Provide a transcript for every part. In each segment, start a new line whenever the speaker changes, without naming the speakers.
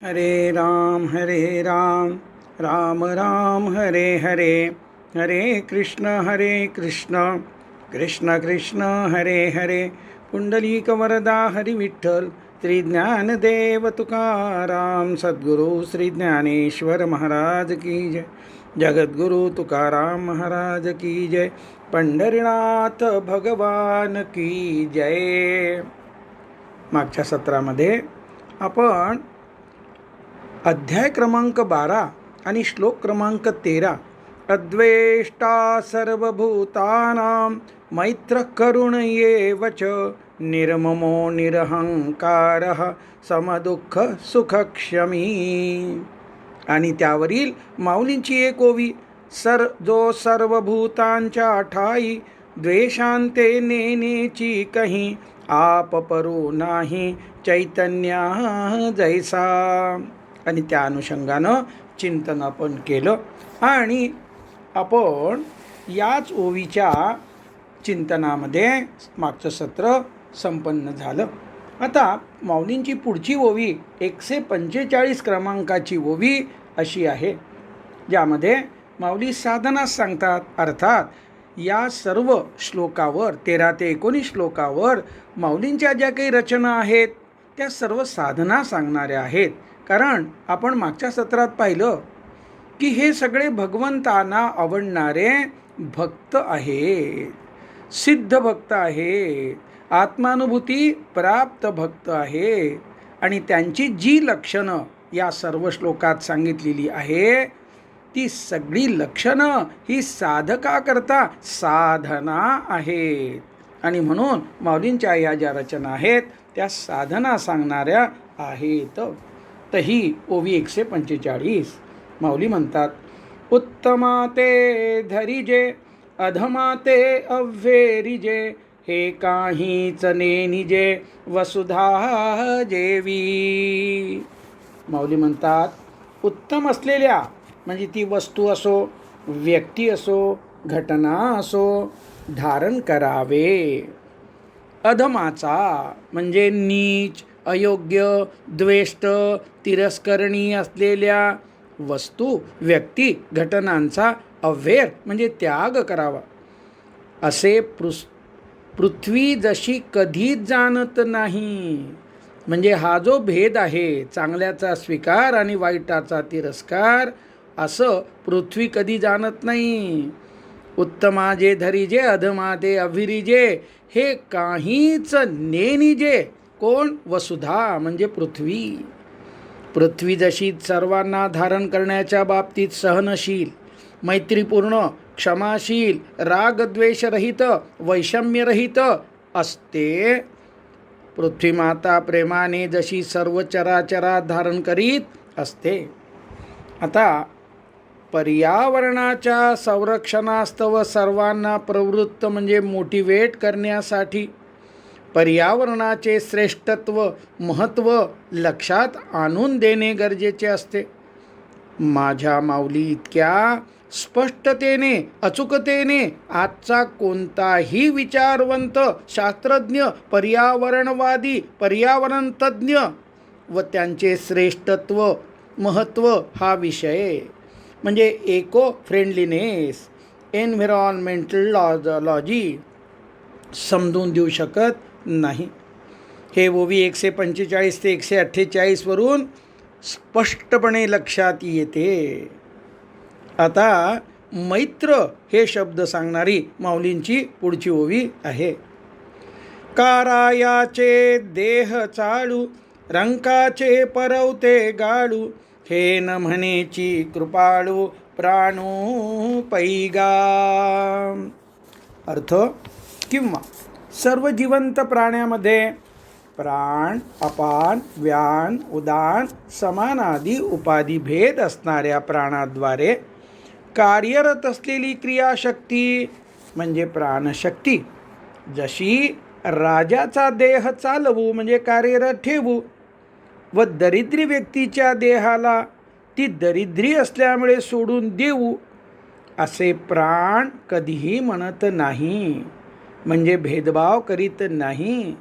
हरे राम राम राम हरे हरे हरे कृष्ण कृष्ण कृष्ण हरे हरे पुंडलीक वरदा हरी विठ्ठल श्री ज्ञानदेव तुकाराम सद्गुरु श्री ज्ञानेश्वर महाराज की जय जगद्गुरु तुकाराम महाराज की जय पंढरीनाथ भगवान की जय. मागच्या सत्रामध्ये आपण अध्याय क्रमांक 12 आणि श्लोक क्रमांक 13 अद्वेष्टा सर्वभूतानां मैत्र करुण एव च निर्ममो निरहंकारः समदुःख सुखक्षमी आणि त्यावरील माऊलींची एक ओवी जो सर्वभूतांच्या ठाई द्वेषांते नेनेची कही आप परो नाही चैतन्या जैसा आणि त्या अनुषंगानं चिंतन आपण केलं आणि आपण याच ओवीच्या चिंतनामध्ये मागचं सत्र संपन्न झालं. आता माऊलींची पुढची ओवी 145 क्रमांकाची ओवी अशी आहे, ज्यामध्ये माऊली साधना सांगतात. अर्थात या सर्व श्लोकावर 13 ते 19 श्लोकावर माऊलींच्या ज्या काही रचना आहेत त्या सर्व साधना सांगणाऱ्या आहेत. कारण आपण मागच्या सत्रात पाहिलं की हे सगळे भगवंतांना आवडणारे भक्त आहेत, सिद्ध भक्त आहेत, आत्मानुभूती प्राप्त भक्त आहे आणि त्यांची जी लक्षणं या सर्व श्लोकात सांगितलेली आहे ती सगळी लक्षणं ही साधकाकरता साधना आहेत आणि म्हणून माऊलींच्या या ज्या रचना आहेत त्या साधना सांगणाऱ्या आहेत. तर ही ओवी 145 माऊली म्हणतात, उत्तमा ते धरिजे अधमा ते अव्हेरिजे हे काहीच नेनिजे वसुधा जेवी. माऊली म्हणतात, उत्तम असलेल्या म्हणजे ती वस्तू असो, व्यक्ती असो, घटना असो धारण करावे. अधमाचा म्हणजे नीच, अयोग्य, द्वेष्ट, तिरस्करणीय असलेल्या वस्तू, व्यक्ती, घटनांचा अव्हेर म्हणजे त्याग करावा. असे पृथ्वी जशी कधीच जाणत नाही, म्हणजे हा जो भेद आहे चांगल्याचा स्वीकार आणि वाईटाचा तिरस्कार, असं पृथ्वी कधी जाणत नाही. उत्तमा जे धरिजे अधमा ते अभिरिजे हे काहीच नेनिजे. कोण? वसुधा म्हणजे पृथ्वी. पृथ्वी जशी सर्वांना धारण करण्याच्या बाबतीत सहनशील, मैत्रीपूर्ण, क्षमाशील, रागद्वेषरहित, वैषम्यरहित असते, पृथ्वी माता प्रेमाने जशी सर्व चराचरात धारण करीत असते. आता पर्यावरणाच्या संरक्षणास्तव सर्वांना प्रवृत्त म्हणजे मोटिवेट करण्यासाठी पर्यावरणाचे श्रेष्ठत्व, महत्त्व लक्षात आणून देणे गरजेचे असते. माझ्या माऊली इतक्या स्पष्टतेने, अचूकतेने आजचा कोणताही विचारवंत, शास्त्रज्ञ, पर्यावरणवादी, पर्यावरणतज्ञ व त्यांचे श्रेष्ठत्व, महत्त्व हा विषय म्हणजे इको फ्रेंडलीनेस, एन्व्हायरॉन्मेंटल लॉजी समजून देऊ शकत नाही. हे ओवी 145 ते 148 वरून स्पष्टपणे लक्षात येते. आता मैत्र हे शब्द सांगणारी माऊलींची पुढची ओवी आहे. कारायाचे देह चाळू रंकाचे परवते गाळू हे न म्हणेची कृपाळू प्राणू पैगा. अर्थ किंवा सर्व जिवंत प्राण्यामध्ये प्राण, अपान, व्यान, उदान, समान आदी उपाधी भेद असणाऱ्या प्राणाद्वारे कार्यरत असलेली क्रियाशक्ती म्हणजे प्राणशक्ती जशी राजाचा देह चालवू म्हणजे कार्यरत ठेवू व दरिद्री व्यक्तीच्या देहाला ती दरिद्री असल्यामुळे सोडून देऊ असे प्राण कधीही म्हणत नाही, म्हणजे भेदभाव करीत नाही.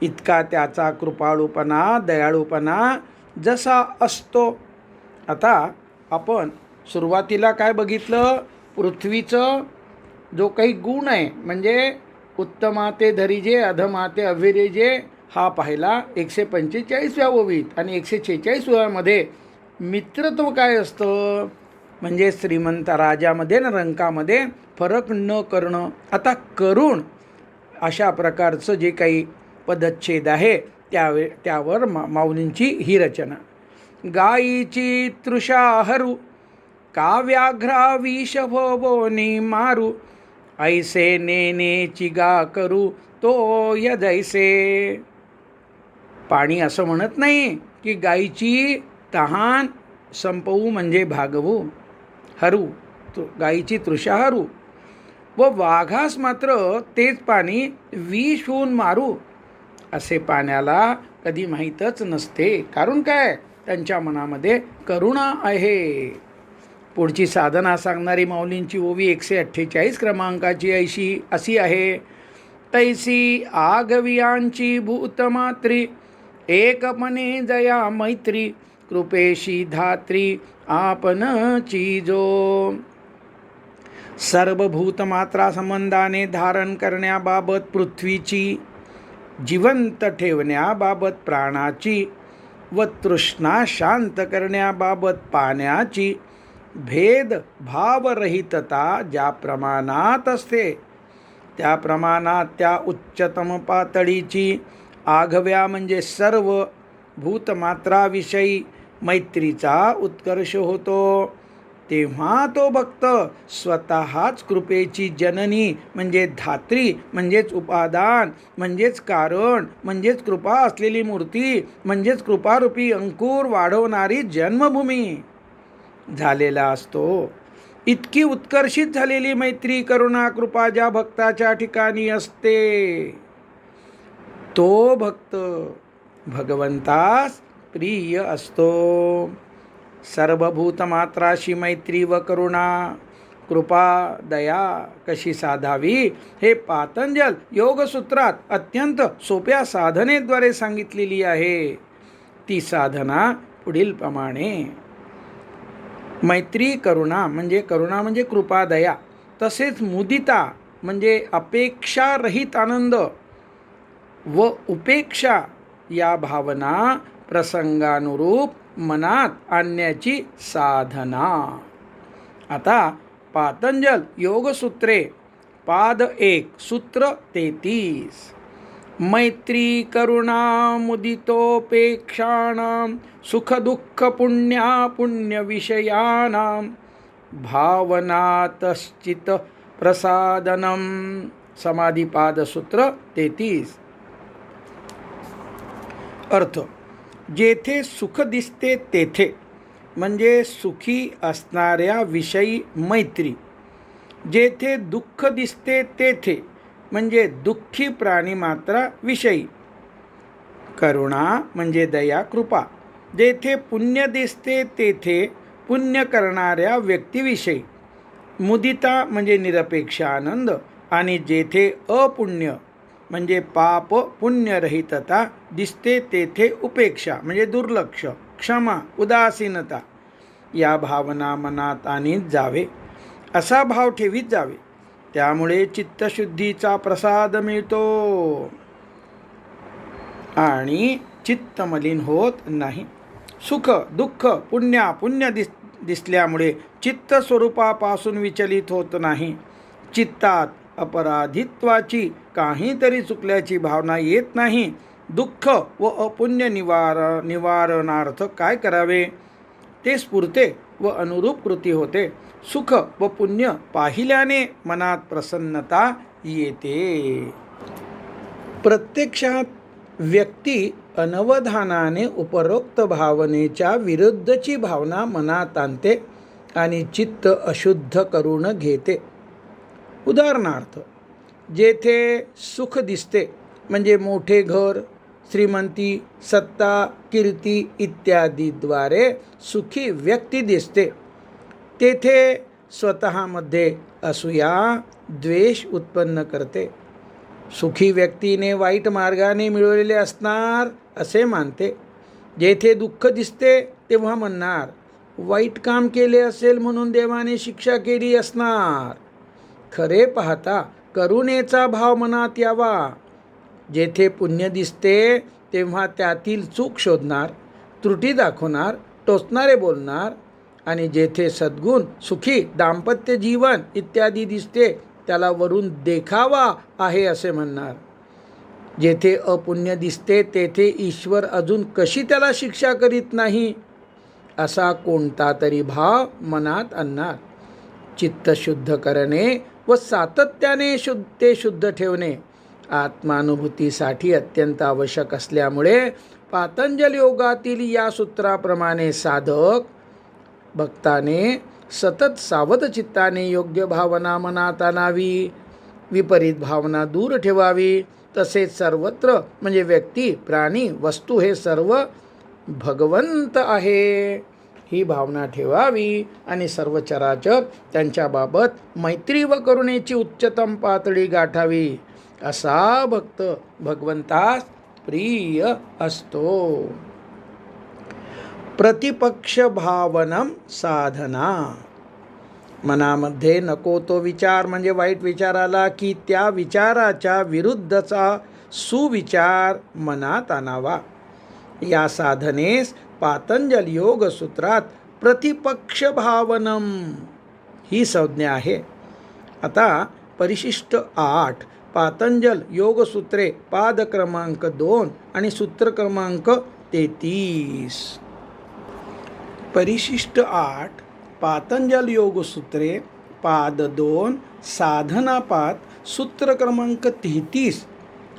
इतका त्याचा कृपाळूपणा, दयाळूपणा जसा असतो. आता आपण सुरुवातीला काय बघितलं, पृथ्वीचं जो काही गुण आहे म्हणजे उत्तमाते धरिजे अधमाते अभिरेजे हा पाहिला 145व्या ओवीत. आणि 146व्यामध्ये मित्रत्व काय असतं म्हणजे श्रीमंत राजामध्ये न रंकामध्ये फरक न करणं. आता करून अशा प्रकारचं जे काही पदच्छेद आहे त्यावर माऊलींची ही रचना. गायीची तृषा हरू काव्याघ्रा विष भोवोनी मारू ऐसे नेनेची गा करू तो यजैसे. पाणी असं म्हणत नाही की गायीची तहान संपवू म्हणजे भागवू, हरू गायीची तृषा हरू, व वाघास मात्र तेच पाणी विष होऊन मारू असे पाण्याला कधी माहीतच नसते. कारण काय, त्यांच्या मनामध्ये करुणा आहे. पुढची साधना सांगणारी माऊलींची ओवी 148 क्रमांकाची अशी आहे. तैसी आगवियांची भूतमात्री एकपणे जया मैत्री कृपेशी धात्री आपणची जो. सर्व भूतमात्रा संबंधाने धारण करण्याबाबत पृथ्वीची, जिवंत ठेवण्याबाबत प्राणाची व तृष्णा शांत करण्याबाबत पाण्याची भेद भावरहितता ज्या प्रमाणात असते त्या प्रमाणात त्या उच्चतम पातळीची आघव्या म्हणजे सर्व भूतमात्राविषयी मैत्रीचा उत्कर्ष होतो. तेव्हा तो भक्त स्वतःच कृपेची जननी म्हणजे धात्री म्हणजेच उपादान म्हणजेच कारण म्हणजेच कृपा असलेली मूर्ती म्हणजेच कृपारूपी अंकुर वाढवणारी जन्मभूमी झालेला असतो. इतकी उत्कर्षित झालेली मैत्री करुणा कृपा ज्या भक्ताच्या ठिकाणी असते तो भक्त भगवंतास प्रिय असतो. सर्व भूतमात्राशी मैत्री व करुणा कृपा दया कशी साधावी हे पातंजल योगसूत्रात अत्यंत सोप्या साधनेद्वारे सांगितलेली आहे. ती साधना पुढील प्रमाणे. मैत्री करुणा म्हणजे कृपा दया, तसेच मुदिता म्हणजे अपेक्षारहित आनंद व उपेक्षा या भावना प्रसंगानुरूप मनात आणण्याची साधना. आता पातंजल योगसूत्रे पाद 1 सूत्र 33. मैत्री करुणा मुदितोपेक्षाणां सुख दुःख पुण्या पुण्य विषयानां भावनातश्चित प्रसादनम. समाधिपाद सूत्र 33. अर्थ, जेथे सुख दिसते तेथे म्हणजे सुखी असणाऱ्या विषयी मैत्री, जेथे दुःख दिसते तेथे म्हणजे दुःखी प्राणीमात्रा विषयी करुणा म्हणजे दया कृपा, जेथे पुण्य दिसते तेथे पुण्य करणाऱ्या व्यक्तीविषयी मुदिता म्हणजे निरपेक्ष आनंद, आणि जेथे अपुण्य म्हणजे पाप पुण्यरहितता दिसते तेथे उपेक्षा म्हणजे दुर्लक्ष, क्षमा, उदासीनता या भावना मनात आणीत जावे, असा भाव ठेवीत जावे. त्यामुळे चित्तशुद्धीचा प्रसाद मिळतो आणि चित्त मलिन होत नाही. सुख दुःख पुण्य दिसल्यामुळे चित्त स्वरूपापासून विचलित होत नाही. चित्तात अपराधित्वाची काहीतरी चुकल्याची भावना येत नाही. दुःख व अपुण्य निवारणार्थ काय करावे ते स्फुरते व अनुरूप कृती होते. सुख व पुण्य पाहिल्याने मनात प्रसन्नता येते. प्रत्यक्षात व्यक्ती अनवधानाने उपरोक्त भावनेच्या विरुद्धची भावना मनात आणते आणि चित्त अशुद्ध करून घेते. उदाहरणार्थ, जेथे सुख दिसते म्हणजे मोठे घर, श्रीमंती, सत्ता, कीर्ती इत्यादीद्वारे सुखी व्यक्ती दिसते, तेथे स्वतःमध्ये असूया द्वेष उत्पन्न करते. सुखी व्यक्तीने वाईट मार्गाने मिळवलेले असणार असे मानते. जेथे दुःख दिसते तेव्हा म्हणणार वाईट काम केले असेल म्हणून देवाने शिक्षा केली असणार. खरे पाहता करुणेचा भाव मनात यावा. जेथे पुण्य दिसते तेव्हा त्यातील चूक शोधणार, त्रुटी दाखवणार, टोचणारे बोलणार. आणि जेथे सद्गुण, सुखी दाम्पत्य जीवन इत्यादी दिसते त्याला वरून देखावा आहे असे म्हणणार. जेथे अपुण्य दिसते तेथे ईश्वर अजून कशी त्याला शिक्षा करीत नाही असा कोणता तरी भाव मनात आणणार. चित्त शुद्ध करणे व सातत्याने ते शुद्ध ठेवणे आत्मानुभूतीसाठी अत्यंत आवश्यक असल्यामुळे पातंजल योगातील या सूत्राप्रमाणे साधक भक्ताने सतत सावध चित्ताने योग्य भावना मनात आणावी, विपरीत भावना दूर ठेवावी. तसेच सर्वत्र म्हणजे व्यक्ती, प्राणी, वस्तू हे सर्व भगवंत आहे ही भावना ठेवावी आणि सर्व चराचर त्यांच्याबाबत मैत्री व करुणेची उच्चतम पातळी गाठावी. असा भक्त भगवंतास प्रिय असतो. प्रतिपक्ष भावनम साधना. मनामध्ये नको तो विचार म्हणजे वाईट विचार आला की त्या विचाराच्या विरुद्धचा सुविचार मनात आणावा. या साधनेस पातंजल योग सूत्रात प्रतिपक्ष भावनम ही संज्ञा आहे. आता परिशिष्ट 8 पातंजल योगसूत्रे पाद क्रमांक 2 आणि सूत्र क्रमांक 33. परिशिष्ट 8 पातंजल योगसूत्रे पाद 2 साधनापाद सूत्र क्रमांक 33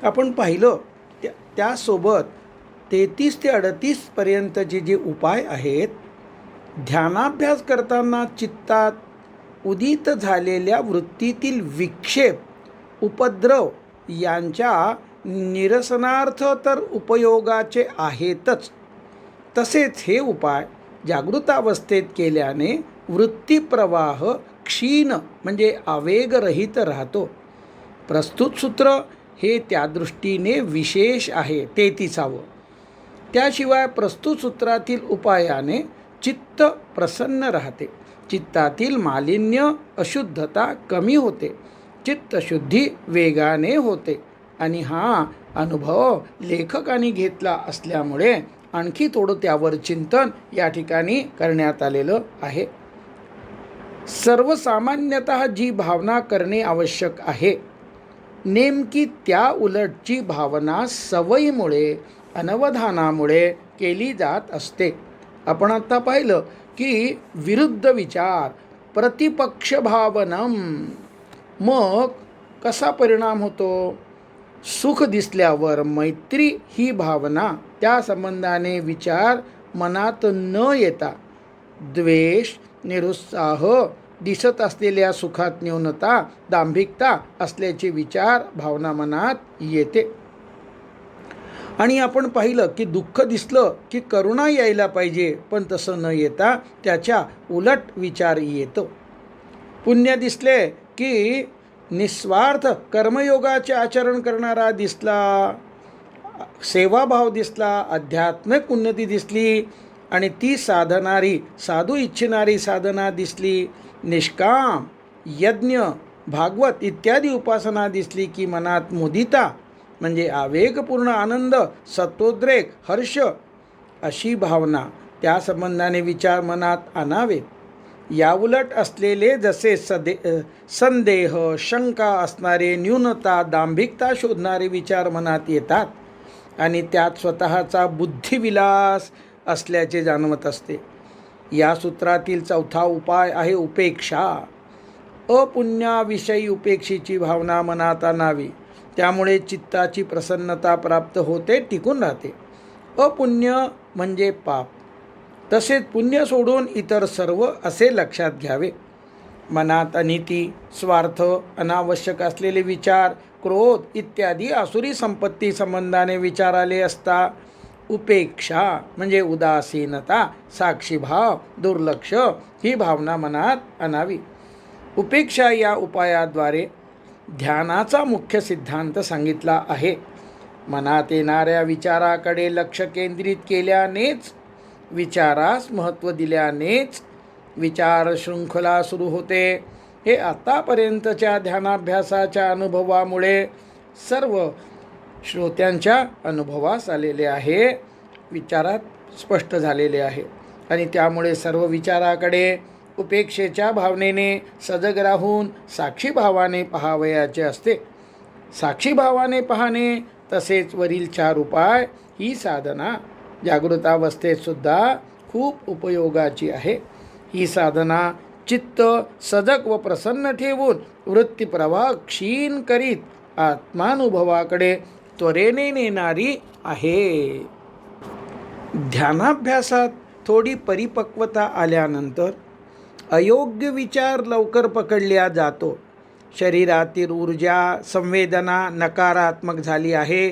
आपण पाहिलं. त्यासोबत 33 ते 38 पर्यंतचे जे उपाय आहेत, ध्यानाभ्यास करताना चित्तात उदित झालेल्या वृत्तीतील विक्षेप, उपद्रव यांच्या निरसनार्थ तर उपयोगाचे आहेतच. तसेच हे उपाय जागृतावस्थेत केल्याने वृत्तीप्रवाह क्षीण म्हणजे आवेगरहित राहतो. प्रस्तुत सूत्र हे त्या दृष्टीने विशेष आहे 33वे. त्याशिवाय प्रस्तुत सूत्रातील उपायाने चित्त प्रसन्न राहते, चित्तातील मालिन्य अशुद्धता कमी होते, चित्तशुद्धी वेगाने होते. आणि हा अनुभव लेखकाने घेतला असल्यामुळे आणखी थोडं त्यावर चिंतन या ठिकाणी करण्यात आलेलं आहे. सर्वसामान्यतः जी भावना करणे आवश्यक आहे, नेमकी त्या उलटची भावना सवयीमुळे, अनवधानामुळे केली जात असते. आपण आता पाहिलं की विरुद्ध विचार, प्रतिपक्ष भावनम. मग कसा परिणाम होतो? सुख दिसल्यावर मैत्री ही भावना, त्या संबंधाने विचार मनात न येता द्वेष, निरुत्साह, दिसत असलेल्या सुखात न्यूनता, दांभिकता असल्याचे विचार भावना मनात येते. आणि आपण पाहिलं की दुःख दिसलं की करुणा यायला पाहिजे, पण तसं न येता त्याच्या उलट विचार येतो. पुण्य दिसले की निस्वार्थ कर्मयोगाचे आचरण करणारा दिसला, सेवाभाव दिसला, आध्यात्मिक उन्नती दिसली आणि ती साधणारी, साधू इच्छिणारी साधना दिसली, निष्काम, यज्ञ, भागवत इत्यादी उपासना दिसली की मनात मुदिता म्हणजे आवेगपूर्ण आनंद, सत्वोद्रेक, हर्ष अशी भावना, त्या संबंधाने विचार मनात आणावेत. याउलट असलेले जसे संदेह, शंका असणारे, न्यूनता, दांभिकता शोधणारे विचार मनात येतात आणि त्यात स्वतःचा बुद्धिविलास असल्याचे जाणवत असते. या सूत्रातील 4था उपाय आहे उपेक्षा. अपुण्याविषयी उपेक्षेची भावना मनात आणावी. त्यामुळे चित्ताची प्रसन्नता प्राप्त होते, टिकून राहते. अपुण्य म्हणजे पाप, तसेच पुण्य सोडून इतर सर्व असे लक्षात घ्यावे. मनात अनिती, स्वार्थ, अनावश्यक असलेले विचार, क्रोध इत्यादी आसुरी संपत्ती संबंधाने विचार आले असता उपेक्षा म्हणजे उदासीनता, साक्षीभाव, दुर्लक्ष ही भावना मनात आणावी. उपेक्षा या उपायाद्वारे ध्यानाचा मुख्य सिद्धांत सांगितला आहे. मनात येणाऱ्या विचाराकडे लक्ष केंद्रित केल्यानेच, विचारास महत्त्व दिल्यानेच विचार शृंखला सुरू होते. हे आतापर्यंतच्या ध्यानाभ्यासाच्या अनुभवामुळे सर्व श्रोत्यांच्या अनुभवास आलेले आहे, विचारात स्पष्ट झालेले आहे. आणि त्यामुळे सर्व विचाराकडे उपेक्षेच्या भावनेने सजग राहून साक्षी भावाने पाहावयाचे असते. साक्षी भावाने पाहणे तसेच वरील 4 उपाय ही साधना जागृतावस्थेत सुद्धा खूप उपयोगाची आहे. ही साधना चित्त सजग व प्रसन्न ठेवून वृत्तीप्रवाह क्षीण करीत आत्मानुभवाकडे त्वरेने नेणारी आहे. ध्यानाभ्यासात थोडी परिपक्वता आल्यानंतर अयोग्य विचार लवकर पकडल्या जातो. शरीरातील ऊर्जा संवेदना नकारात्मक झाली आहे,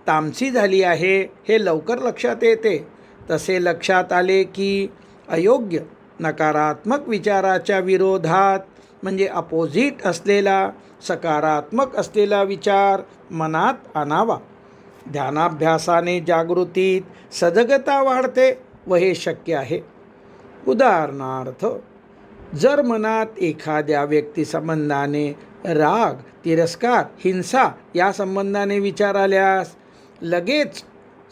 तामसी झाली आहे हे लवकर लक्षात येते. तसे लक्षात आले की अयोग्य नकारात्मक विचाराच्या विरोधात म्हणजे अपोजिट असलेला सकारात्मक असलेला विचार मनात आणावा. ध्यानाभ्यासाने जागृतीत सजगता वाढते व हे शक्य आहे. उदाहरणार्थ, जर मनात एखाद्या व्यक्तिसंबंधाने राग, तिरस्कार, हिंसा या संबंधाने विचार आल्यास लगेच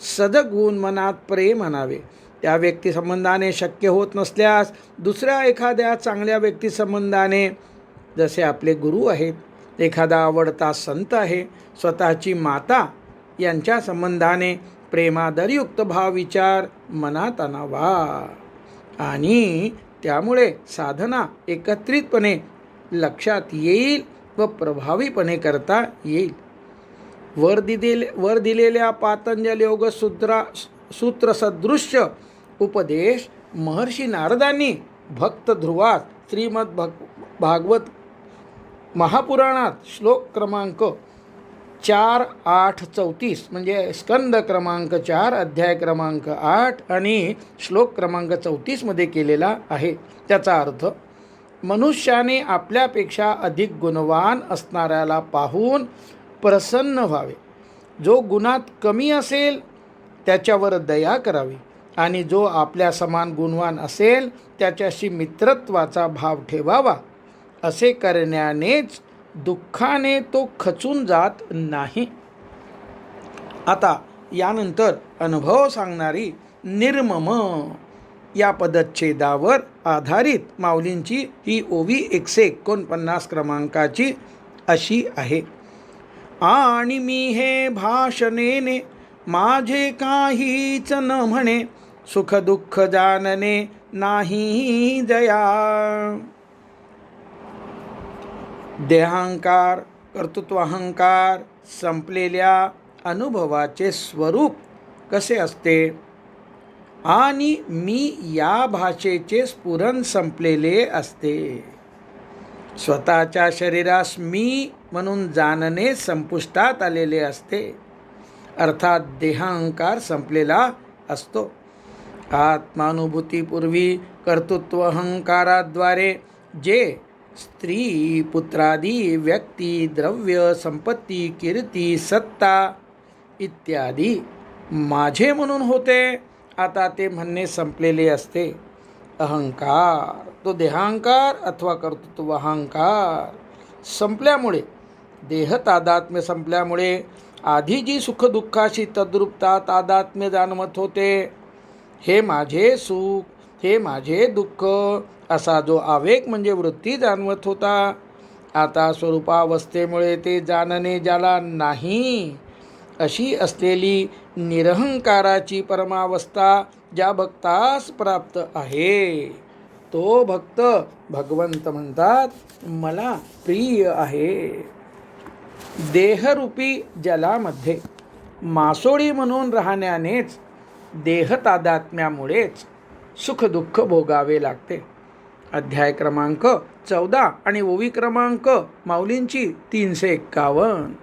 सजग होऊन मनात प्रेम आणावे. त्या व्यक्तिसंबंधाने शक्य होत नसल्यास दुसऱ्या एखाद्या चांगल्या व्यक्तिसंबंधाने, जसे आपले गुरु आहेत, एखादा आवडता संत आहे, स्वतःची माता यांच्या संबंधाने प्रेमादरयुक्त भावविचार मनात आणावा. आणि त्यामुळे साधना एकत्रितपणे लक्षात येईल व प्रभावीपणे करता येईल. वर दिलेल्या पातंजल योग सूत्रसदृश्य उपदेश महर्षी नारदांनी भक्त ध्रुवास श्रीमद भागवत महापुराणात श्लोक क्रमांक 4.8.34 म्हणजे स्कंद क्रमांक 4 अध्याय क्रमांक 8 आणि श्लोक क्रमांक 34 मध्ये केलेला आहे. त्याचा अर्थ, मनुष्याने आपल्यापेक्षा अधिक गुणवान असणाऱ्याला पाहून प्रसन्न व्हावे. जो गुणात कमी असेल त्याच्यावर दया करावी आणि जो आपल्या समान गुणवान असेल त्याच्याशी मित्रत्वाचा भाव ठेवावा. असे करण्यानेच दुःखाने तो खचून जात नाही. आता यानंतर अनुभव सांगणारी निर्मम या पदच्छेदावर आधारित माऊलींची ही ओवी 149 क्रमांकाची अशी आहे. आणि मी हे भाषणेने माझे काहीच न म्हणे, सुख दुःख जाणणे नाही जया. देहांकार, कर्तृत्वाहंकार संपलेल्या अनुभवाचे स्वरूप कसे असते आणि मी या भाषेचे स्फुरण संपलेले असते. स्वतःच्या शरीरास मी म्हणून जाणणे संपुष्टात आलेले असते, अर्थात देहांकार संपलेला असतो. आत्मानुभूतीपूर्वी कर्तृत्व अहंकाराद्वारे जे स्त्री, पुत्रादी, व्यक्ती, द्रव्य, संपत्ती, कीर्ती, सत्ता इत्यादी माझे म्हणून होते, आता ते म्हणणे संपलेले असते. अहंकार, तो देहांकार अथवा कर्तृत्व अहंकार संपल्यामुळे, देह तादात्म्य संपल्यामुळे आधी जी सुखदुःखाशी तद्रूपता तादात्म्य जाणवत होते, हे माझे सुख, हे माझे दुःख असा जो आवेग म्हणजे वृत्ती जाणवत होता, आता स्वरूपावस्थेमुळे ते जाणणे ज्याला नाही अशी असलेली निरहंकाराची परमावस्था ज्या भक्तास प्राप्त आहे, तो भक्त भगवंत म्हणतात मला प्रिय आहे. देहरूपी जलामध्ये मासोळी म्हणून राहण्यानेच देहतादात्म्यामुळेच सुखदुःख भोगावे लागते. अध्याय क्रमांक 14 आणि ओवी क्रमांक माऊलींची 351.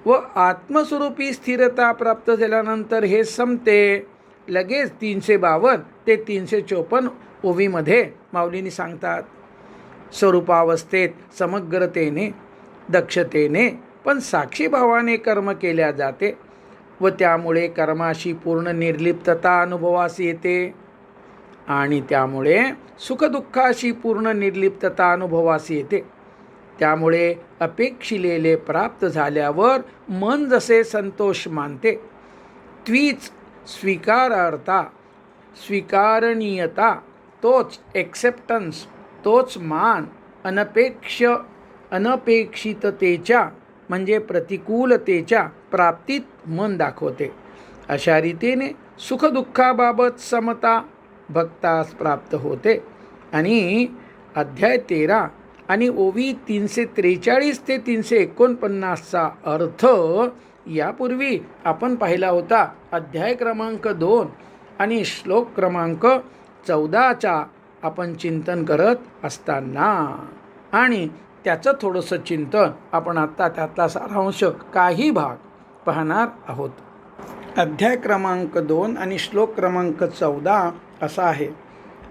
व आत्मस्वरूपी स्थिरता प्राप्त झाल्यानंतर हे संपते. लगेच 352 ते 354 ओवीमध्ये माऊलींनी सांगतात, स्वरूपावस्थेत समग्रतेने, दक्षतेने पण साक्षीभावाने कर्म केल्या जाते. व त्यामुळे कर्माशी पूर्ण निर्लिप्तता अनुभवास येते आणि त्यामुळे सुखदुःखाशी पूर्ण निर्लिप्तता अनुभवास येते. त्यामुळे अपेक्षिलेले प्राप्त झाल्यावर मन जसे संतोष मानते, त्वीच स्वीकारार्हता, स्वीकारणीयता, तोच एक्सेप्टन्स, तोच मान अनपेक्षिततेच्या म्हणजे प्रतिकूलतेच्या प्राप्तीत मन दाखवते. अशा रीतीने सुखदुःखाबाबत समता भक्तास प्राप्त होते. आणि अध्याय 13 आणि ओवी 343 ते 349चा अर्थ यापूर्वी आपण पाहिला होता. अध्याय क्रमांक 2 आणि श्लोक क्रमांक 14चा आपण चिंतन करत असताना आणि त्याचं थोडंसं चिंतन आपण आत्ता त्यातला सारांश काही भाग पाहणार आहोत. अध्याय क्रमांक 2 आणि श्लोक क्रमांक 14 असा आहे.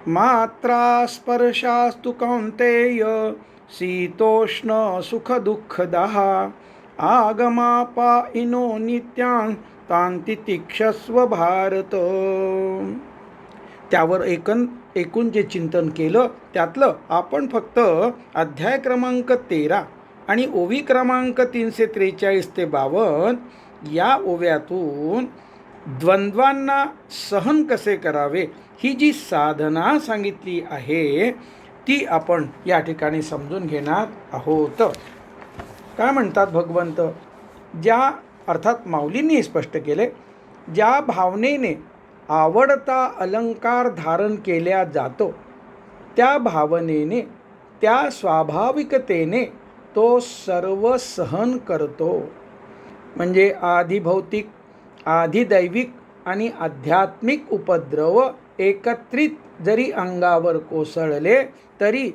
मात्रा स्पर्शास्तु कौंतेय शीतोष्ण सुखदुःखदः आगमापायिनो नित्यां तांति तिक्षस्व भारत. त्यावर एकूण जे चिंतन केलं त्यातलं आपण फक्त अध्याय क्रमांक 13 आणि ओवी क्रमांक 343 ते 52 या ओव्यातून द्वंद्वांना सहन कसे करावे ही जी साधना सांगितली आहे ती आपण या ठिकाणी समजून घेणार आहोत. काय म्हणतात भगवंत, ज्या अर्थात माऊलींनी स्पष्ट केले, ज्या भावनेने आवडता अलंकार धारण केल्या जातो त्या भावनेने, त्या स्वाभाविकतेने तो सर्व सहन करतो. म्हणजे आधी भौतिक, आधी दैविक आणि आध्यात्मिक उपद्रव एकत्रित जरी अंगावर कोसळले तरी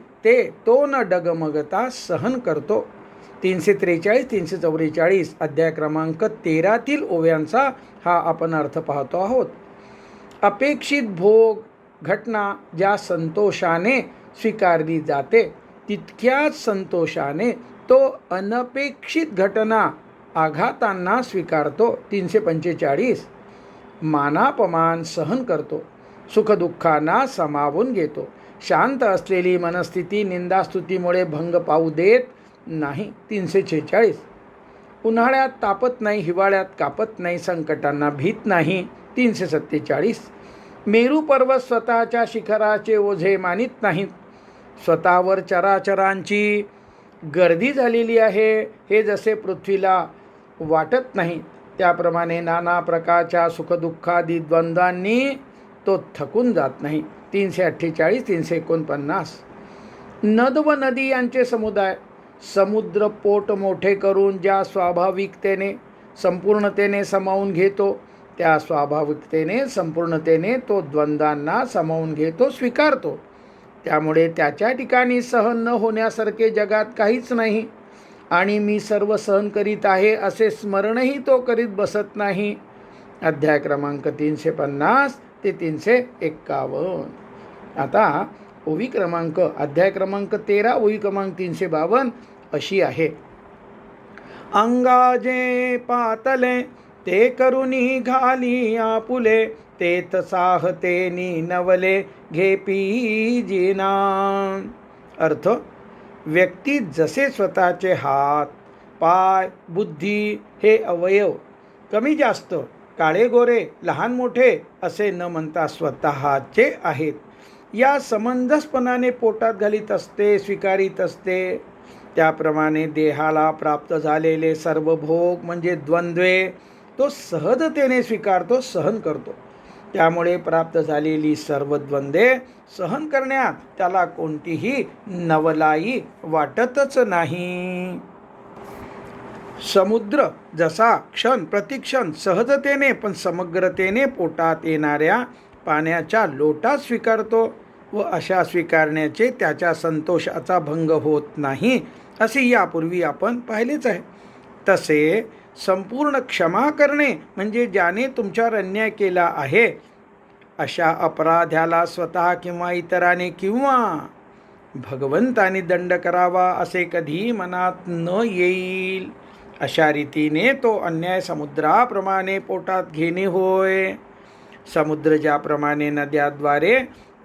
तो न डगमगता सहन करतो. 343 344 अध्याय क्रमांक 13 ओव्यांचा हा आपण अर्थ पाहतो आहोत. अपेक्षित भोग घटना ज्या संतोषाने स्वीकारली जाते तितक्याच संतोषाने तो अनपेक्षित घटना आघातांना स्वीकारतो. 345 मानापमान सहन करतो, सुखदुःखांना सामावून घेतो, शांत असलेली मनस्थिती निंदास्तुतीमुळे भंग पावू देत नाही. 346 उन्हाळ्यात तापत नाही, हिवाळ्यात कापत नाही, संकटांना भीत नाही. 347 मेरू पर्वत स्वतःच्या शिखराचे ओझे मानित नाहीत, स्वतःवर चराचरांची गर्दी झालेली आहे हे जसे पृथ्वीला वाटत नाही त्याप्रमाणे नाना प्रकारच्या सुखदुःखादी द्वंद्वांनी तो थकून जात नाही. 348 349 नद व नदी यांचे समुदाय, समुद्र पोट मोठे करून ज्या स्वाभाविकतेने संपूर्णतेने सामावून घेतो त्या स्वाभाविकतेने संपूर्णतेने तो द्वंद्वांना सामावून घेतो, स्वीकारतो. त्यामुळे त्याच्या ठिकाणी सहन न होण्यासारखे जगात काहीच नाही आणि मी सर्व सहन करीत आहे असे स्मरणही तो करीत बसत नाही. अध्याय क्रमांक 350 ते 351. आता ओवी क्रमांक अध्याय क्रमांक 13 ओवी क्रमांक 352 अशी आहे. अंगाजे पातले ते करुणी घाली आपुले, तेत साहतेनी नवले घेपी जिना. अर्थ, व्यक्ती जसे स्वतःचे हात, पाय, बुद्धी हे अवयव कमी जास्त, काळे गोरे, लहान मोठे असे न म्हणता स्वतःचे आहेत या समंजसपणाने पोटात घालीत असते, स्वीकारित असते, त्याप्रमाणे देहाला प्राप्त झालेले सर्व भोग म्हणजे द्वंद्वे तो सहजतेने स्वीकारतो, सहन करतो. त्यामुळे प्राप्त झालेली सर्व द्वंद्वे सहन करण्यात त्याला कोणतीही नवलाई वाटतच नाही. समुद्र जसा क्षण प्रतिक्षण सहजतेने पण समग्रतेने पोटात येणाऱ्या पाण्याच्या लोटात स्वीकारतो व अशा स्वीकारण्याचे त्याच्या संतोषाचा भंग होत नाही असे यापूर्वी आपण पाहिलेच आहे. तसे संपूर्ण क्षमा करणे म्हणजे ज्याने तुमच्यावर अन्याय केला आहे अशा अपराध्याला स्वतः किंवा इतराने किंवा भगवंताने दंड करावा असे कधी मनात न येईल. अशा रीतीने तो अन्याय समुद्राप्रमाणे पोटात घेणे होय. समुद्र ज्याप्रमाणे नद्याद्वारे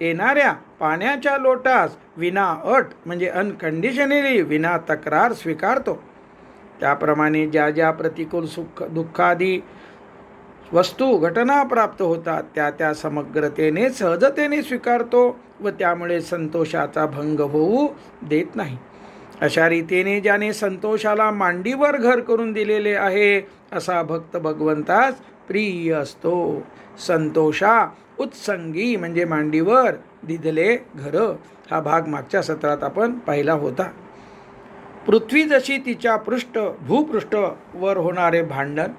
येणाऱ्या पाण्याच्या लोटास विना अट म्हणजे अनकंडिशनली विना तक्रार स्वीकारतो, त्याप्रमाणे ज्या ज्या प्रतिकूल सुख दुःखादी वस्तू घटना प्राप्त होतात त्या त्या समग्रतेने सहजतेने स्वीकारतो व त्यामुळे संतोषाचा भंग होऊ देत नाही. अशा रीतीने ज्याने संतोषाला मांडीवर घर करून दिलेले आहे असा भक्त भगवंतास प्रिय असतो. संतोषा उत्संगी म्हणजे मांडीवर दिधले घर हा भाग मागच्या सत्रात आपण पाहिला होता. पृथ्वी जशी तिच्या भूपृष्ठ वर होणारे भांडण,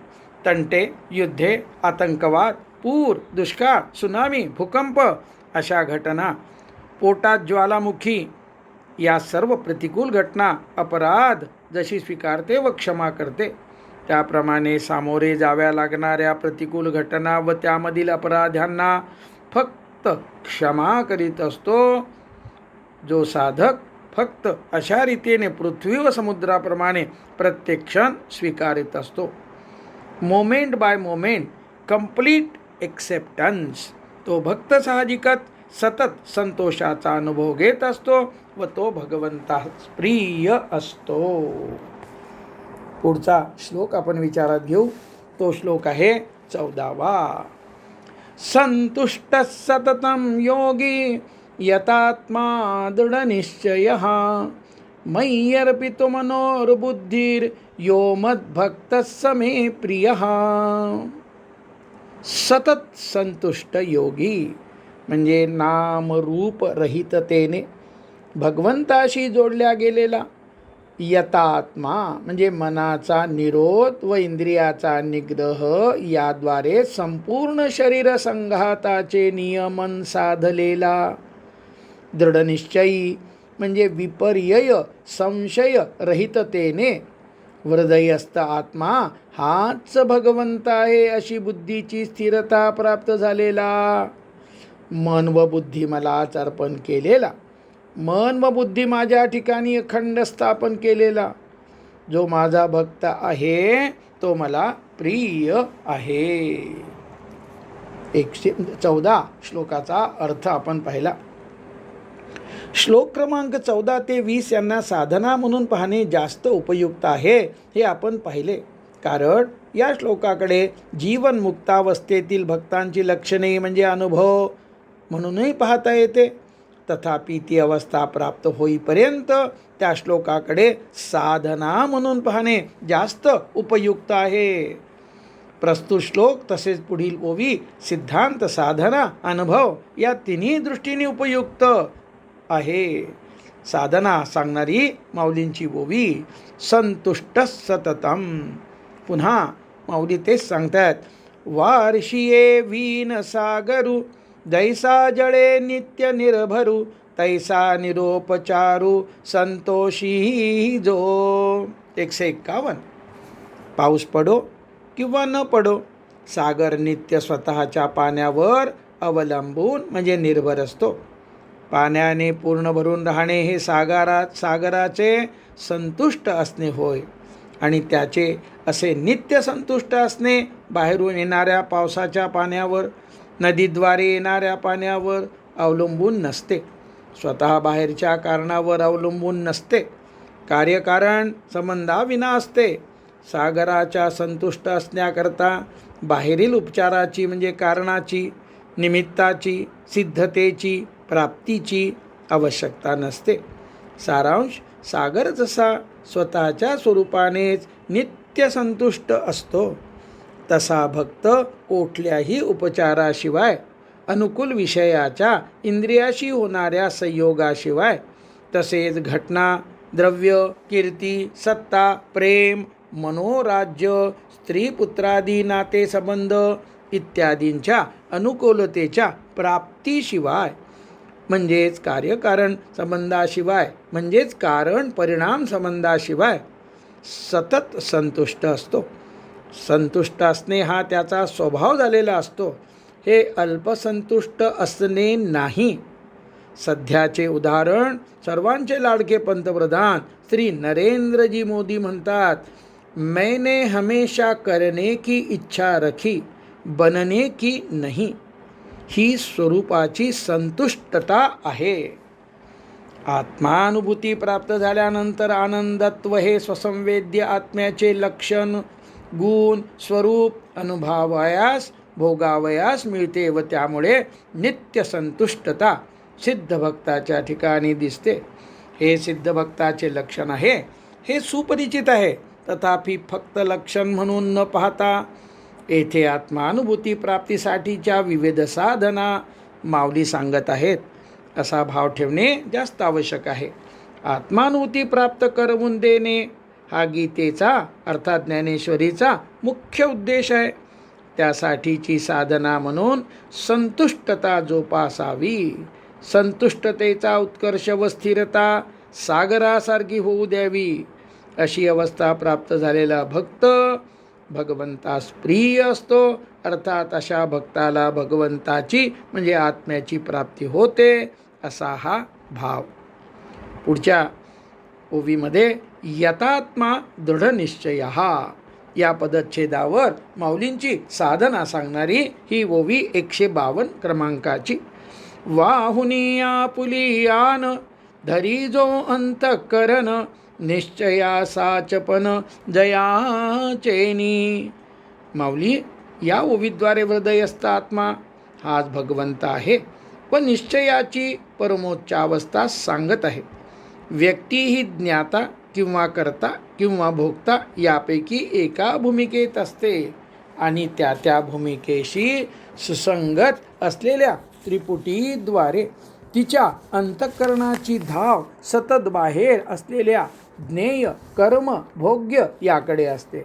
तंटे, युद्धे, आतंकवाद, पूर, दुष्काळ, सुनामी, भूकंप अशा घटना, पोटात ज्वालामुखी या सर्व प्रतिकूल घटना अपराध जशी स्वीकारते व क्षमा करते, त्याप्रमाणे सामोरे जाव्या लागणाऱ्या प्रतिकूल घटना व त्यामधील अपराध्यांना फक्त क्षमा करीत असतो. जो साधक फक्त अशा रीतीने पृथ्वी व समुद्राप्रमाणे प्रत्येक क्षण स्वीकारित असतो. Moment bye moment complete acceptance, तो भक्त साहजिकच सतत संतोषाचा अनुभव घेत असतो व तो भगवंतास प्रिय असतो. पुढचा श्लोक आपण विचारात घेऊ. तो श्लोक आहे 14वा. संतुष्ट सततं योगी यतात्मा दृढनिश्चयः मय्यर्पितो मनोर्बुद्धिर् यो मद्भक्तः स मे प्रियः. सतत संतुष्ट योगी म्हणजे नामरूप रहिततेने भगवंताशी जोडल्या गेलेला, यतात्मा म्हणजे मनाचा निरोध व इंद्रियाचा निग्रह याद्वारे संपूर्ण शरीर संघाताचे नियमन साधलेला, दृढनिश्चयी म्हणजे विपर्यय संशय रहिततेने हृदयस्थ आत्मा हाच भगवंत आहे अशी बुद्धीची स्थिरता प्राप्त झालेला, मन व बुद्धी मलाच अर्पण केलेला, मन व बुद्धी माझ्या ठिकाणी अखंड स्थापन केलेला जो माझा भक्त आहे तो मला प्रिय आहे. 114 श्लोकाचा अर्थ आपण पाहिला. श्लोक क्रमांक 14 ते 20 यांना साधना म्हणून पाहणे जास्त उपयुक्त आहे हे आपण पाहिले, कारण या श्लोकाकडे जीवनमुक्तावस्थेतील भक्तांची लक्षणे म्हणजे अनुभव म्हणूनही पाहता येते. तथापि ती अवस्था प्राप्त होईपर्यंत त्या श्लोकाकडे साधना म्हणून पाहणे जास्त उपयुक्त आहे. प्रस्तुत श्लोक तसेच पुढील ओवी सिद्धांत, साधना, अनुभव या तिन्ही दृष्टीने उपयुक्त आहे. साधना सांगणारी माऊलींची ओवी संतुष्ट सततम. पुन्हा माऊली तेच सांगतात, वार्षिये वीन सागरू जैसा जळे नित्य निर्भरू तैसा निरोपचारू संतोषी जो. 151. पाऊस पडो किंवा न पडो, सागर नित्य स्वतःच्या पाण्यावर अवलंबून म्हणजे निर्भर असतो. पाण्याने पूर्ण भरून राहणे हे सागराचे संतुष्ट असणे होय आणि त्याचे असे नित्य संतुष्ट असणे बाहेरून येणाऱ्या पावसाच्या पाण्यावर, नदीद्वारे येणाऱ्या पाण्यावर अवलंबून नसते, स्वतः बाहेरच्या कारणावर अवलंबून नसते, कार्यकारण संबंधाविना असते. सागराच्या संतुष्ट असण्याकरता बाहेरील उपचाराची म्हणजे कारणाची, निमित्ताची, सिद्धतेची, प्राप्तीची आवश्यकता नसते. सारांश, सागर जसा स्वतःच्या स्वरूपानेच नित्य संतुष्ट असतो तसा भक्त कुठल्याही उपचाराशिवाय, अनुकूल विषयाच्या इंद्रियाशी होणाऱ्या संयोगाशिवाय, तसेच घटना, द्रव्य, कीर्ती, सत्ता, प्रेम, मनोराज्य, स्त्री पुत्रादी नातेसंबंध इत्यादींच्या अनुकूलतेच्या प्राप्तीशिवाय म्हणजेच कार्यकारण संबंधाशिवाय म्हणजेच कारण परिणाम संबंधाशिवाय सतत संतुष्ट असतो. संतुष्ट असणे हा त्याचा स्वभाव झालेला असतो. हे अल्पसंतुष्ट असणे नाही. सध्याचे उदाहरण सर्वांचे लाडके पंतप्रधान श्री नरेंद्रजी मोदी म्हणतात, मैंने हमेशा करने की इच्छा रखी, बनने की नाही. ही स्वरूपाची संतुष्टता आहे. आत्मानुभूती प्राप्त झाल्यानंतर आनंदत्व हे स्वसंवेद्य आत्म्याचे लक्षण, गुण, स्वरूप अनुभवायास भोगावयास मिळते व त्यामुळे नित्य संतुष्टता सिद्ध भक्ताच्या ठिकाणी दिसते. हे सिद्ध भक्ताचे लक्षण आहे. हे सुपरिचित आहे. तथापि फक्त लक्षण म्हणून न पाहता येथे आत्मानुभूती प्राप्तीसाठीच्या विविध साधना माऊली सांगत आहेत असा भाव ठेवणे जास्त आवश्यक आहे. आत्मानुभूती प्राप्त करवून देणे हा गीतेचा अर्थात ज्ञानेश्वरीचा मुख्य उद्देश आहे. त्यासाठीची साधना म्हणून संतुष्टता जोपासावी. संतुष्टतेचा उत्कर्ष व स्थिरता सागरासारखी होऊ द्यावी. अशी अवस्था प्राप्त झालेला भक्त भगवंतास प्रिय असतो. अर्थात अशा भक्ताला भगवंताची म्हणजे आत्म्याची प्राप्ती होते असा हा भाव. पुढच्या ओवीमध्ये यतात्मा दृढनिश्चयः या पदच्छेदावर माऊलींची साधना सांगणारी ही ओवी 152 क्रमांकाची. वाहुनी आपुलियान धरी जो अंतःकरण निश्चया साचपन जयाचेनी. माऊली या ओवीद्वारे हृदयस्थ आत्मा हाच भगवंत आहे व निश्चयाची परमोच्च अवस्था सांगत आहे. व्यक्ती ही ज्ञाता किंवा कर्ता किंवा भोक्ता यापैकी एका भूमिकेत असते आणि त्या भूमिकेशी सुसंगत असलेल्या त्रिपुटीद्वारे तिच्या अंतःकरणाची धाव सतत बाहेर असलेल्या ज्ञेय कर्म भोग्य याकडे असते.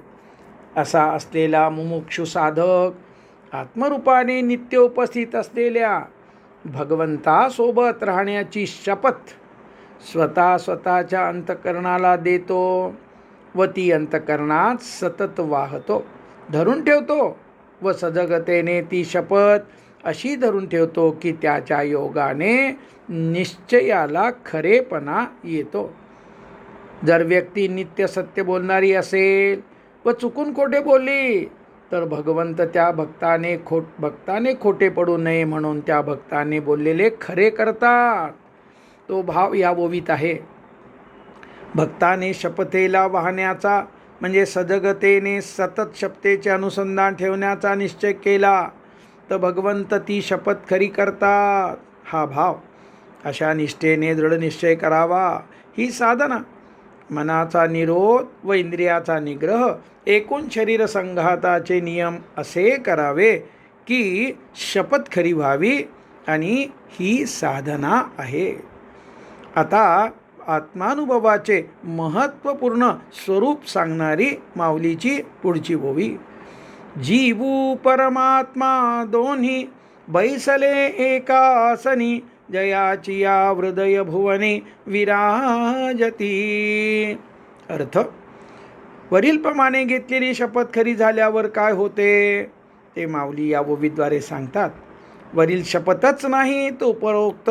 असा असलेला मुमुक्षु साधक आत्मरूपाने नित्य उपस्थित असलेल्या भगवंतासोबत राहण्याची शपथ स्वतःच्या अंतःकरणाला देतो व ती अंतःकरणात सतत वाहतो, धरून ठेवतो व सजगतेने ती शपथ अशी धरून ठेवतो की त्याच्या योगाने निश्चयाला खरेपणा येतो. जर व्यक्ती नित्य सत्य बोलणारी असेल व चुकून खोटे बोलली तर भगवंत त्या भक्ताने खोटे पडू नये म्हणून त्या भक्ताने बोललेले खरे करतात. तो भाव या ओवीत आहे. भक्ताने शपथेला वाहण्याचा म्हणजे सजगतेने सतत शपथेचे अनुसंधान ठेवण्याचा निश्चय केला तर भगवंत ती शपथ खरी करतात हा भाव. अशा निष्ठेने दृढ निश्चय करावा ही साधना. मनाचा निरोध व इंद्रियाचा निग्रह एकूण शरीर संघाताचे नियम असे करावे की शपथ खरी व्हावी आणि ही साधना आहे. आता आत्मानुभवाचे महत्त्वपूर्ण स्वरूप सांगणारी माऊलीची पुढची ओवी. जीवू परमात्मा दोन्ही बैसले एकासनी जयाची या हृदय भुवने विराजती. अर्थ वरीलप्रमाणे घेतलेली शपथ खरी झाल्यावर काय होते ते माऊली या ओवीद्वारे सांगतात. वरील शपथच नाही तो उपरोक्त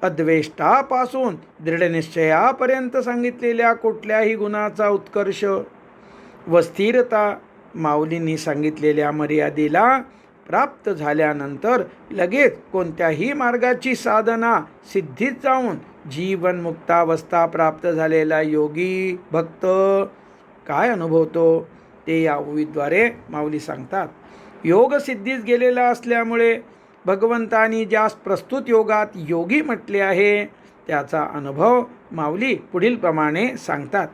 अद्वेष्टापासून दृढनिश्चयापर्यंत सांगितलेल्या कुठल्याही गुणाचा उत्कर्ष व स्थिरता माऊलींनी सांगितलेल्या मर्यादेला प्राप्त झाल्यानंतर लगेच कोणत्याही मार्गाची साधना सिद्धीत जाऊन जीवनमुक्तावस्था प्राप्त झालेला योगी भक्त काय अनुभवतो ते या ओवीद्वारे माऊली सांगतात. योग सिद्धीस गेलेला असल्यामुळे भगवंतानी ज्यास प्रस्तुत योगात योगी म्हटले आहे त्याचा अनुभव माऊली पुढील प्रमाणे सांगतात.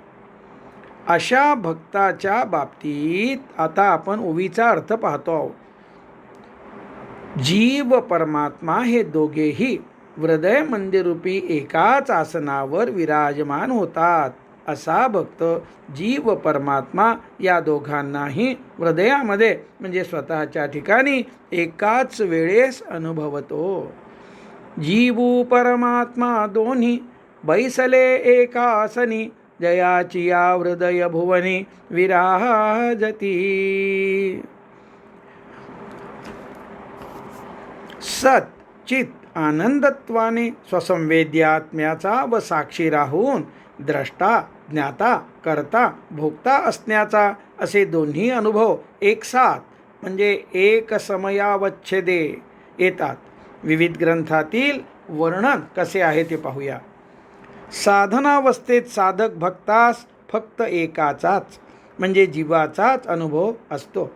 अशा भक्ताच्या बाबतीत आता आपण ओवीचा अर्थ पाहतो आहोत. जीव व परमात्मा हे दोघेही हृदय मंदिरूपी एकाच आसनावर विराजमान होतात. असा भक्त जीव व परमात्मा या दोघांनाही हृदयामध्ये म्हणजे स्वतःच्या ठिकाणी एकाच वेळेस अनुभवतो. जीवू परमात्मा दोन्ही बैसले एकासनी जयाची या हृदय भुवनी विराजती. सत चित आनंदत्वाने स्वसंवेद्यात्म्याचा व साक्षी राहून द्रष्टा, ज्ञाता, कर्ता, भोक्ता असण्याचा असे दोन्ही अनुभव एकसाथ म्हणजे एक समयावच्छेदे येतात. विविध ग्रंथातील वर्णन कसे आहे ते पाहूया. साधनावस्थेत साधक भक्तास फक्त एकाचाच म्हणजे जीवाचाच अनुभव असतो.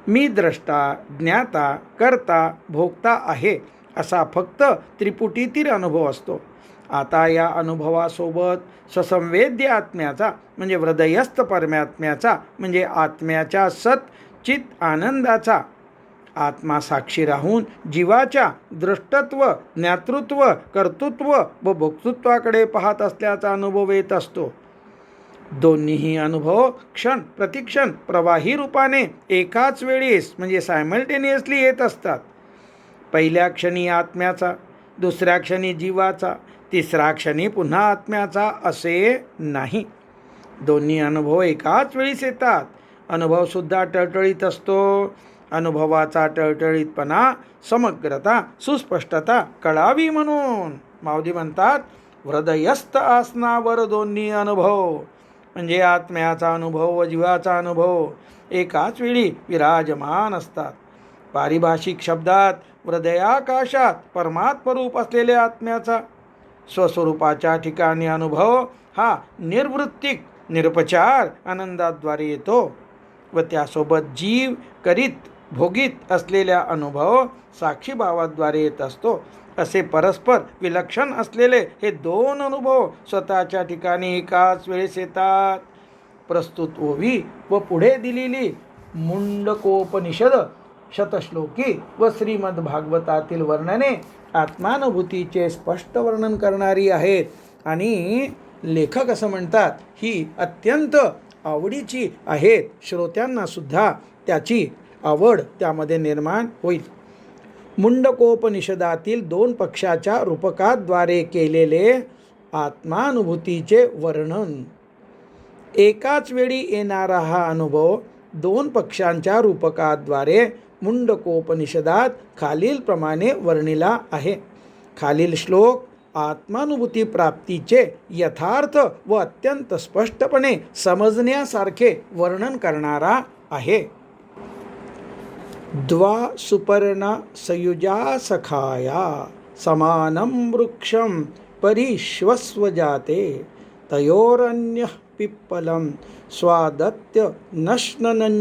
मी द्रष्टा, ज्ञाता, कर्ता, भोक्ता आहे असा फक्त त्रिपुटीतील अनुभव असतो. आता या अनुभवासोबत स्वसंवेद्य आत्म्याचा म्हणजे हृदयस्थ परमात्म्याचा म्हणजे आत्म्याच्या सच्चित आनंदाचा आत्मा साक्षी राहून जीवाच्या दृष्टत्व, ज्ञातृत्व, कर्तृत्व व भोक्तृत्वाकडे पाहत असल्याचा अनुभव येत असतो. दोन्हीही अनुभव क्षण प्रतिक्षण प्रवाही रूपाने एकाच वेळेस म्हणजे सायमल्टेनियसली येत असतात. पहिल्या क्षणी आत्म्याचा, दुसऱ्या क्षणी जीवाचा, तिसऱ्या क्षणी पुन्हा आत्म्याचा असे नाही. दोन्ही अनुभव एकाच वेळीच येतात. अनुभवसुद्धा टळटळीत असतो. अनुभवाचा टळटळीतपणा, समग्रता, सुस्पष्टता कळावी म्हणून माऊली म्हणतात, हृदयस्थ आसनावर दोन्ही अनुभव म्हणजे आत्म्याचा अनुभव व जीवाचा अनुभव एकाच वेळी विराजमान असतात. पारिभाषिक शब्दात हृदयाकाशात परमात्मरूप असलेल्या आत्म्याचा स्वस्वरूपाच्या ठिकाणी अनुभव हा निर्वृत्तिक निरपचार आनंदाद्वारे येतो व त्यासोबत जीव करीत भोगीत असलेल्या अनुभव साक्षीभावाद्वारे येत असतो. असे परस्पर विलक्षण असलेले हे दोन अनुभव स्वतःच्या ठिकाणी एकाच वेळेस येतात. प्रस्तुत ओवी व पुढे दिलेली मुंडकोपनिषद शतश्लोकी व श्रीमद भागवतातील वर्णने आत्मानुभूतीचे स्पष्ट वर्णन करणारी आहेत आणि लेखक असं म्हणतात ही अत्यंत आवडीची आहेत. श्रोत्यांना सुद्धा त्याची आवड त्यामध्ये निर्माण होईल. मुंडकोपनिषदातील 2 पक्षाच्या रूपकाद्वारे केलेले आत्मानुभूतीचे वर्णन. एकाच वेळी येणारा हा अनुभव 2 पक्षांच्या रूपकाद्वारे मुंडकोपनिषदात खालीलप्रमाणे वर्णिला आहे. खालील श्लोक आत्मानुभूती प्राप्तीचे यथार्थ व अत्यंत स्पष्टपणे समजण्यासारखे वर्णन करणारा आहे. द्वा सुपर्णा सयुजा सखाया समानं वृक्षं परिश्वस्व जाते तयोरन्यः पिप्पलं स्वादत्य नश्ननन्योभिचाकशीति.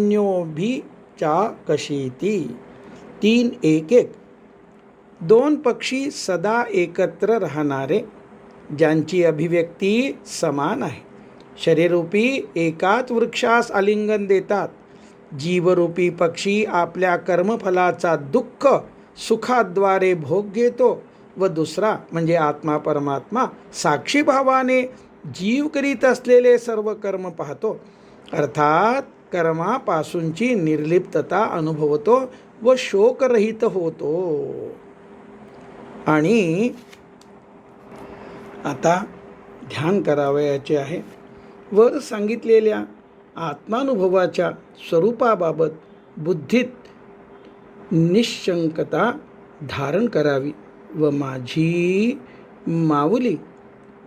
3:1-1. 2 पक्षी सदा एकत्र राहणारे ज्यांची अभिव्यक्ती समान आहे. शरीररूपी एकाच वृक्षास आलिंगन देतात. जीवरूपी पक्षी आपल्या कर्मफलाचा दुःख सुखाद्वारे भोग घेतो व दुसरा म्हणजे आत्मा परमात्मा साक्षीभावाने जीव करीत असलेले सर्व कर्म पाहतो. अर्थात कर्मापासूनची निर्लिप्तता अनुभवतो व शोकरहित होतो. आणि आता ध्यान करावयाचे आहे. वर सांगितलेल्या आत्मानुभवाच्या स्वरूपाबाबत बुद्धीत निश्शंकता धारण करावी व माझी माऊली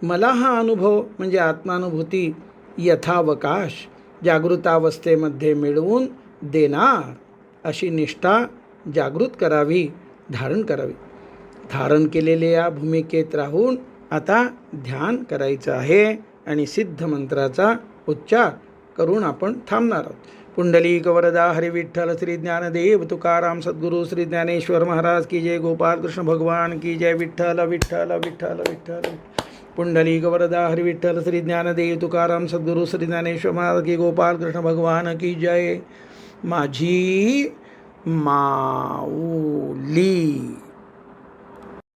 मला हा अनुभव म्हणजे आत्मानुभूती यथावकाश जागृतावस्थेमध्ये मिळवून देणार अशी निष्ठा जागृत करावी, धारण करावी. धारण केलेल्या या भूमिकेत राहून आता ध्यान करायचं आहे आणि सिद्ध मंत्राचा उच्चार करून आपण थांबणार आहोत. पुंडलिक वरदा हरी विठ्ठल श्री ज्ञानदेव तुकाराम सद्गुरु श्री ज्ञानेश्वर महाराज की जय. गोपाल कृष्ण भगवान की जय. विठ्ठल विठ्ठल विठ्ठल विठ्ठल. पुंडलिक वरदा हरी विठ्ठल श्री ज्ञानदेव तुकाराम सद्गुरु श्री ज्ञानेश्वर महाराज की. गोपाल कृष्ण भगवान की जय. माझी माऊली.